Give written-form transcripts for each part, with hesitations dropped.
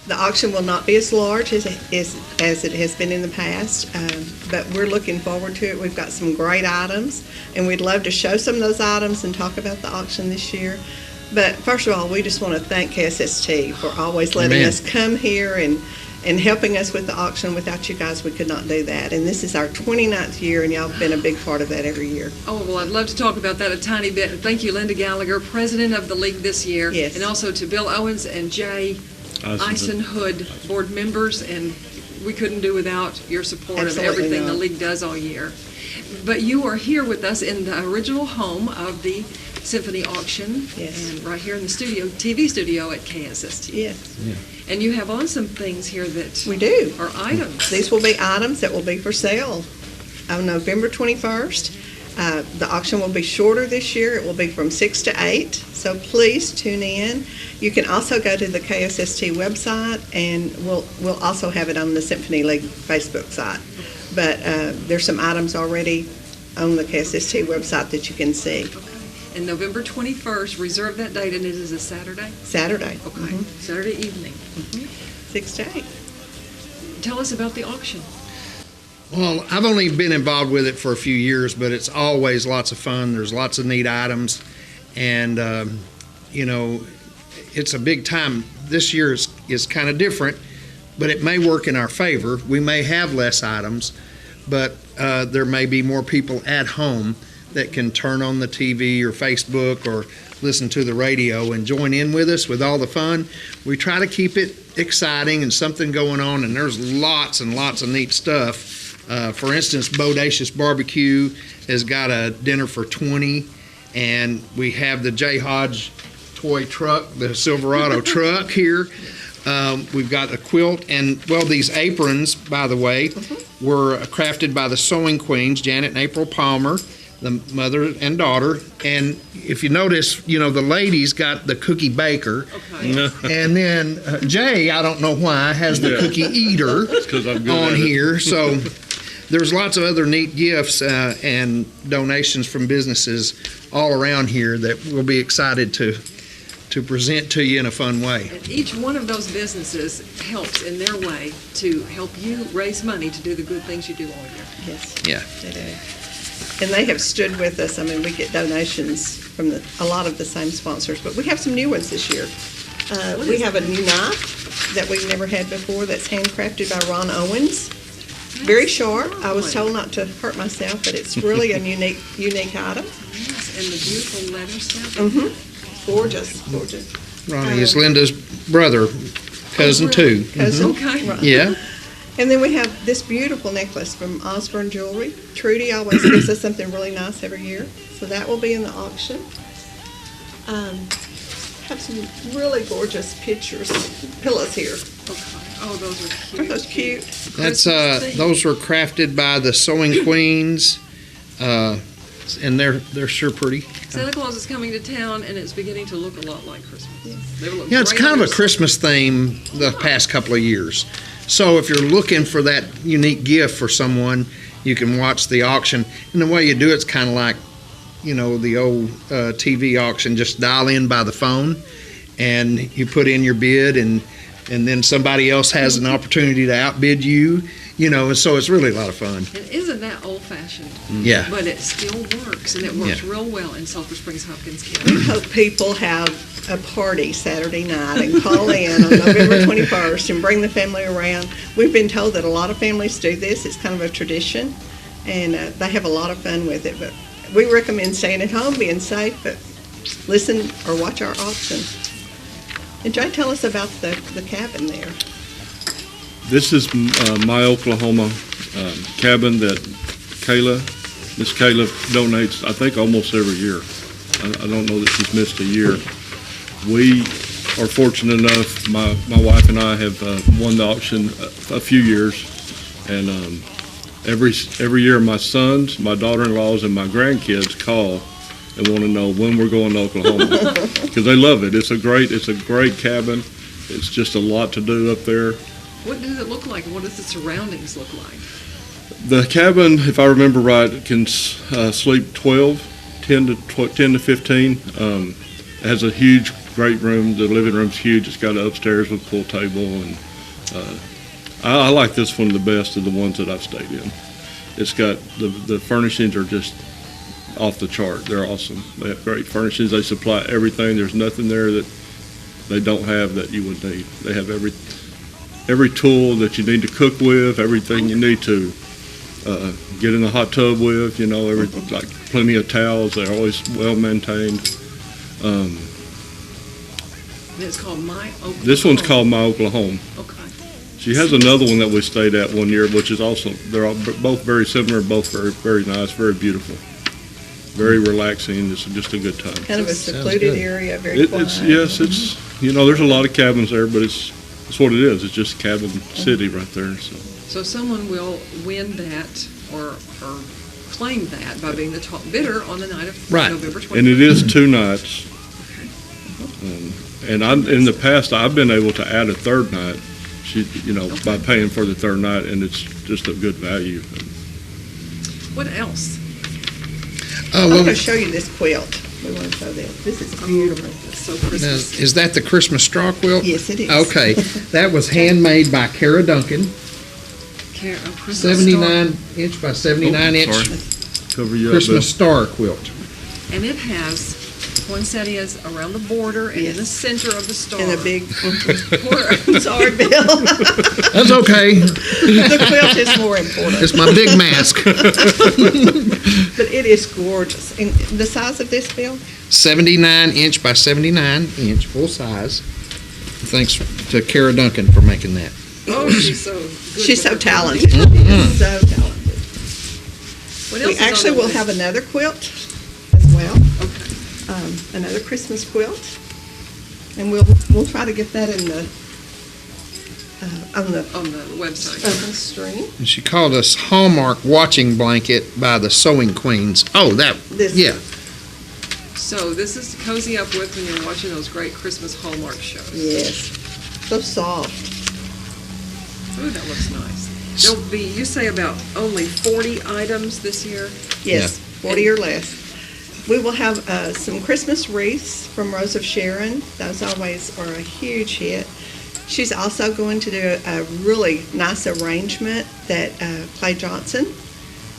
The auction will not be as large as it has been in the past, but we're looking forward to it. We've got some great items, and we'd love to show some of those items and talk about the auction this year. But first of all, we just want to thank KSST for always letting Amen. us come here and helping us with the auction. Without you guys, we could not do that. And this is our 29th year, and y'all have been a big part of that every year. Oh, well, I'd love to talk about that a tiny bit. Thank you, Linda Gallagher, president of the league this year. Yes. And also to Bill Owens and Jay Eisenhood, board members, and we couldn't do without your support Absolutely of everything not. the league does all year. But you are here with us in the original home of the Symphony auction, Yes. and right here in the studio, TV studio at KSST. Yes, And you have on some things here that we do. are items. These will be items that will be for sale on November 21st. The auction will be shorter this year. It will be from 6 to 8, so please tune in. You can also go to the KSST website, and we'll also have it on the Symphony League Facebook site. But there's some items already on the KSST website that you can see. And November 21st, reserve that date, and it is a Saturday? Saturday. Okay, Saturday evening. 6 to 8. Tell us about the auction. Well, I've only been involved with it for a few years, but it's always lots of fun. There's lots of neat items, and it's a big time. This year is kind of different, but it may work in our favor. We may have less items, but there may be more people at home that can turn on the TV or Facebook or listen to the radio and join in with us with all the fun. We try to keep it exciting and something going on, and there's lots and lots of neat stuff. For instance, Bodacious Barbecue has got a dinner for 20, and we have the J. Hodge toy truck, the Silverado truck here. We've got a quilt, and, well, these aprons, by the way, were crafted by the Sewing Queens, Janet and April Palmer, the mother and daughter. And if you notice, the ladies got the cookie baker. Okay. And then Jay, I don't know why, has the cookie eater 'cause I'm good on at it. here. So there's lots of other neat gifts and donations from businesses all around here that we'll be excited to present to you in a fun way. And each one of those businesses helps in their way to help you raise money to do the good things you do all year. Yes. Yeah. They do. And they have stood with us. I mean, we get donations from a lot of the same sponsors, but we have some new ones this year. We have a new knife that we've never had before that's handcrafted by Ron Owens. Very sharp. I was told not to hurt myself, but it's really a unique item. Yes, and the beautiful leather stuff. Gorgeous. Ronnie is Linda's brother, cousin too. Cousin. Okay. Right. Yeah. And then we have this beautiful necklace from Osborne Jewelry. Trudy always gives us something really nice every year, so that will be in the auction. Have some really gorgeous pictures, pillows here. Okay. Oh, those are cute. Aren't those cute? That's Christmas theme. those were crafted by the Sewing Queens, and they're sure pretty. Santa Claus is coming to town, and it's beginning to look a lot like Christmas. They look Yeah, it's great kind on of a your- Christmas theme the past couple of years. So if you're looking for that unique gift for someone, you can watch the auction. And the way you do it's kind of like, the old TV auction. Just dial in by the phone, and you put in your bid, and then somebody else has an opportunity to outbid you. And so it's really a lot of fun. And isn't that old-fashioned? Yeah. But it still works, and it works real well in Sulphur Springs, Hopkins We County. hope people have a party Saturday night and call in on November 21st and bring the family around. We've been told that a lot of families do this. It's kind of a tradition, and they have a lot of fun with it. But we recommend staying at home, being safe, but listen or watch our auction. And Jay, tell us about the cabin there. This is my Oklahoma cabin that Miss Kayla donates, I think, almost every year. I don't know that she's missed a year. We are fortunate enough, my wife and I have won the auction a few years, and every year my sons, my daughter-in-laws, and my grandkids call and want to know when we're going to Oklahoma, because they love it. It's a great cabin. It's just a lot to do up there. What does it look like? What does the surroundings look like? The cabin, if I remember right, can sleep 10 to 15. It has a huge great room. The living room's huge. It's got an upstairs with a pool table, and I like this one the best of the ones that I've stayed in. It's got the furnishings are just off the chart. They're awesome. They have great furnishings. They supply everything. There's nothing there that they don't have that you would need. They have every tool that you need to cook with, everything you need to get in the hot tub with. Like plenty of towels. They're always well maintained. And it's called My Oklahoma. This one's called My Oklahoma. Okay. She has another one that we stayed at one year, which is also, they're all, both very similar, both very, very nice, very beautiful, very relaxing. It's just a good time. Kind of a secluded good. area, very quiet. There's a lot of cabins there, but it's what it is. It's just cabin city right there. So someone will win that or claim that by being the top bidder on the night of Right. November 21st. And it is 2 nights. And in the past, I've been able to add a third night, by paying for the third night, and it's just a good value. What else? I'm Well, going to show you this quilt. We want to show this. This is beautiful. It's so now, Christmas. is that the Christmas straw quilt? Yes, it is. Okay, that was handmade by Kara Duncan, Christmas 79 inch by 79 inch Sorry. Cover you up, Christmas star quilt. star. And it has poinsettias around the border and in the center of the star. And a big, sorry, Bill. That's okay. The quilt is more important. It's my big mask. But it is gorgeous. And the size of this, Bill? 79 inch by 79 inch, full size. Thanks to Kara Duncan for making that. Oh, she's so good. She's so with her talented. money. So talented. What else We is on actually the will list? have another quilt as well, Okay. another Christmas quilt. And we'll try to get that in the, on the On the website. open stream. And she called us Hallmark Watching Blanket by the Sewing Queens. Oh, This- yeah. So this is to cozy up with when you're watching those great Christmas Hallmark shows. Yes. So soft. Ooh, that looks nice. There'll be, you say about only 40 items this year? Yes, 40 or less. We will have some Christmas wreaths from Rose of Sharon. Those always are a huge hit. She's also going to do a really nice arrangement that Clay Johnson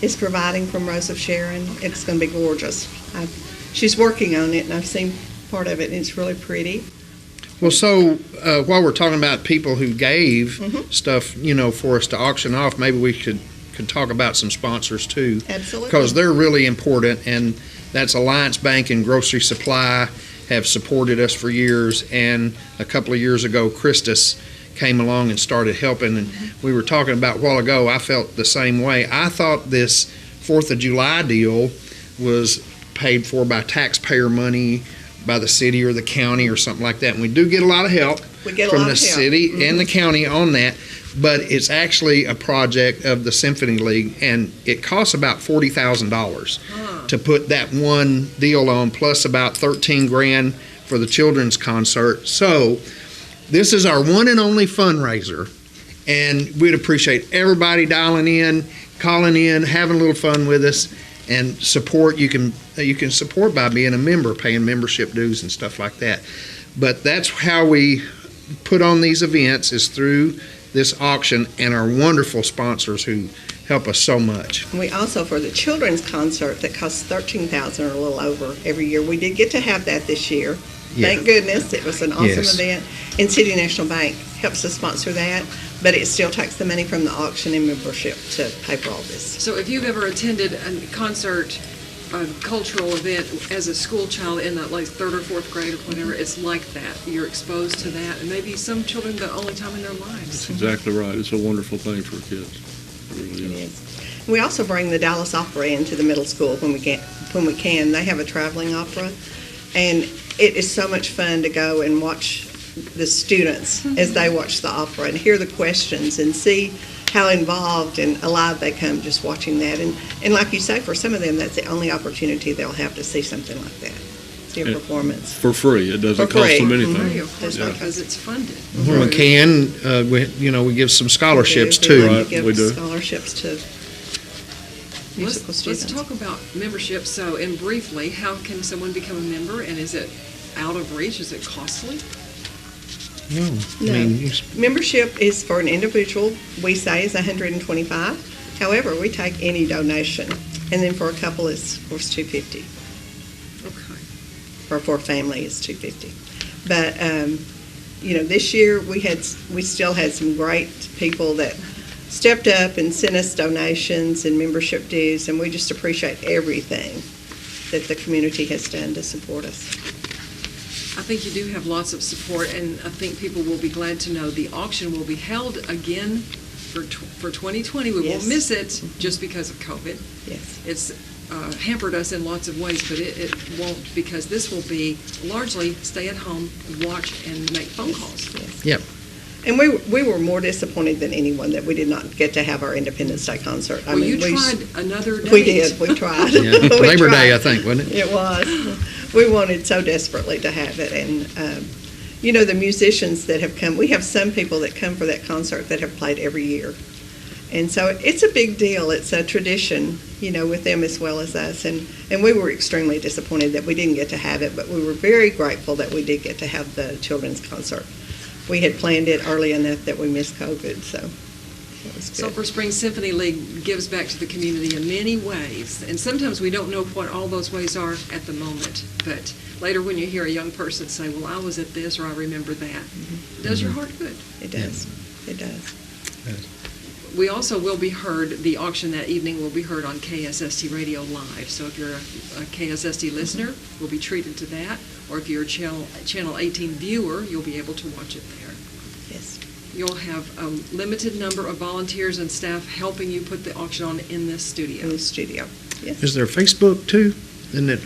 is providing from Rose of Sharon. It's going to be gorgeous. She's working on it, and I've seen part of it, and it's really pretty. Well, so while we're talking about people who gave stuff, for us to auction off, maybe we could talk about some sponsors too. Absolutely. Because they're really important, and that's Alliance Bank and Grocery Supply have supported us for years, and a couple of years ago, Christus came along and started helping, and we were talking about a while ago, I felt the same way. I thought this 4th of July deal was paid for by taxpayer money, by the city or the county or something like that, and we do get a lot of help We get a from lot the of help. city and the county on that, but it's actually a project of the Symphony League, and it costs about $40,000 to put that one deal on, plus about $13,000 for the children's concert. So this is our one and only fundraiser, and we'd appreciate everybody dialing in, calling in, having a little fun with us, and support. You can support by being a member, paying membership dues and stuff like that. But that's how we put on these events, is through this auction and our wonderful sponsors who help us so much. We also, for the children's concert that costs $13,000 or a little over every year, we did get to have that this year. Yeah. Thank goodness. It was an awesome Yes. event. And City National Bank helps us sponsor that, but it still takes the money from the auction and membership to pay for all this. So if you've ever attended a concert, a cultural event as a school child in that like 3rd or 4th grade or whatever, it's like that. You're exposed to that, and maybe some children the only time in their lives. That's exactly right. It's a wonderful thing for kids. It really It is. is. We also bring the Dallas Opera into the middle school when we can. They have a traveling opera, and it is so much fun to go and watch the students as they watch the opera and hear the questions and see how involved and alive they come just watching that. And like you say, for some of them, that's the only opportunity they'll have to see something like that, see a Yeah. performance. For free. It doesn't For cost free. them Free, anything. of course, Yeah. because it's funded. When we can, we give some scholarships We too. like to Right, give we do. scholarships to musical Let's students. talk about membership. So, and briefly, how can someone become a member, and is it out of reach? Is it costly? No. No. I mean, Membership is for an individual, we say is $125. However, we take any donation. And then for a couple, it's, of course, $250. Okay. Or for a family, it's $250. But, this year, we still had some great people that stepped up and sent us donations and membership dues, and we just appreciate everything that the community has done to support us. I think you do have lots of support, and I think people will be glad to know the auction will be held again for 2020. We Yes. won't miss it just because of COVID. Yes. It's hampered us in lots of ways, but it won't, because this will be largely stay at home, watch, and make phone calls. Yes. Yep. And we were more disappointed than anyone that we did not get to have our Independence Day concert. Well, you tried another date. We did. We tried. Yeah. We Labor Day, tried. I think, wasn't it? It was. We wanted so desperately to have it. And, the musicians that have come, we have some people that come for that concert that have played every year. And so it's a big deal. It's a tradition, with them as well as us. And we were extremely disappointed that we didn't get to have it, but we were very grateful that we did get to have the children's concert. We had planned it early enough that we missed COVID, so it was good. Sulphur Springs Symphony League gives back to the community in many ways, and sometimes we don't know what all those ways are at the moment, but later when you hear a young person say, well, I was at this, or I remember that, it does your heart good. It does. It does. We also will be heard, the auction that evening will be heard on KSST Radio Live, so if you're a KSST listener, we'll be treated to that, or if you're a Channel 18 viewer, you'll be able to watch it there. Yes. You'll have a limited number of volunteers and staff helping you put the auction on in this studio. In the studio. Yes. Is there Facebook too? Isn't it?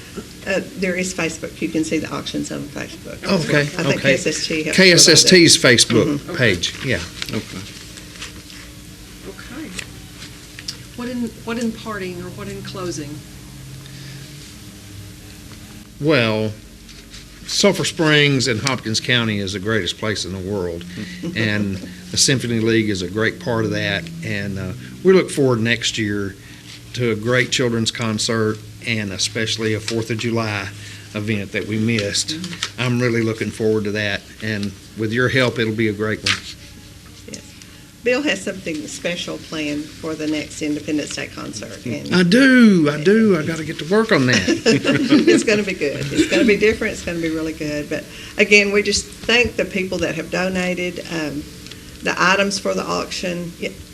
There is Facebook. You can see the auctions on Facebook. Okay. I think Okay. KSST has KSST's Facebook Mhm. page. Yeah. Okay. Okay. What in parting or what in closing? Well, Sulphur Springs and Hopkins County is the greatest place in the world, and the Symphony League is a great part of that. And we look forward next year to a great children's concert, and especially a 4th of July event that we missed. I'm really looking forward to that, and with your help, it'll be a great one. Bill has something special planned for the next Independence Day concert. And I do. I got to get to work on that. it's going to be good. It's going to be different. It's going to be really good. But again, we just thank the people that have donated the items for the auction.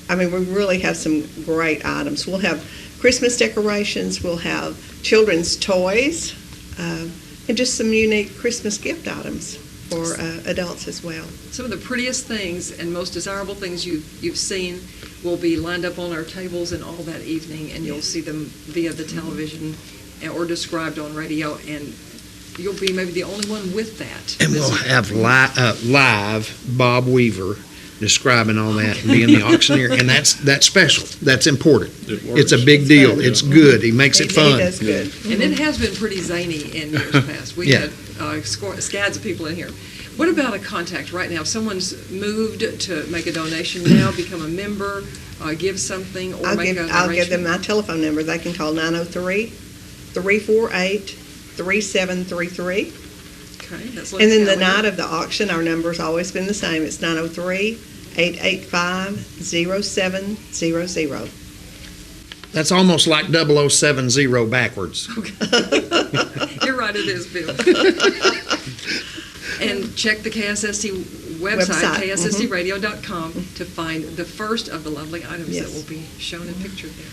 I mean, we really have some great items. We'll have Christmas decorations. We'll have children's toys, and just some unique Christmas gift items for adults as well. Some of the prettiest things and most desirable things you've seen will be lined up on our tables and all that evening, and you'll see them via the television or described on radio, and you'll be maybe the only one with that. And we'll have live Bob Weaver describing all that and being the auctioneer, and that's special. That's important. It works. It's a big deal. It's good. He makes it He fun. does good. And it has been pretty zany in years past. We Yeah. had scads of people in here. What about a contact right now? If someone's moved to make a donation now, become a member, give something, or make an I'll give them arrangement? my telephone number. They can call 903-348-3733. Okay, that's And then the Leslie. night of the auction, our number's always been the same. It's 903-885-0700. That's almost like 0070 backwards. You're right, it is, Bill. And check the KSST website, ksstradio.com, to find the first of the lovely items Yes. that will be shown and pictured there.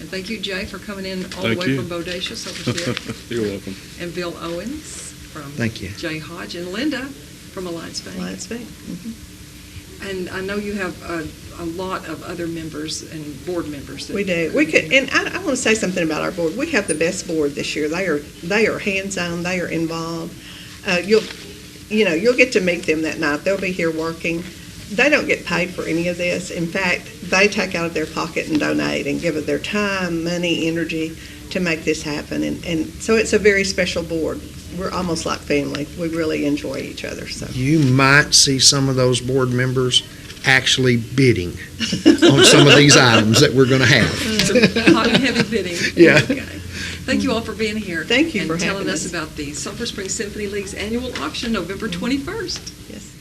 And thank you, Jay, for coming in all the Thank way you. from Bodacious, Sulphur Springs. You're welcome. And Bill Owens from Thank you. Jay Hodge, and Linda from Alliance Bank. Lions Bay. And I know you have a lot of other members and board members. That We do. We could, and I want to say something about our board. We have the best board this year. They are hands-on. They are involved. You'll get to meet them that night. They'll be here working. They don't get paid for any of this. In fact, they take out of their pocket and donate and give it their time, money, energy to make this happen. And so it's a very special board. We're almost like family. We really enjoy each other. So You might see some of those board members actually bidding on some of these items that we're going to have. Some hot and heavy bidding. Yeah. Okay. Thank you all for being here. Thank you for and telling having us us. about the Sulphur Springs Symphony League's annual auction, November 21st. Yes.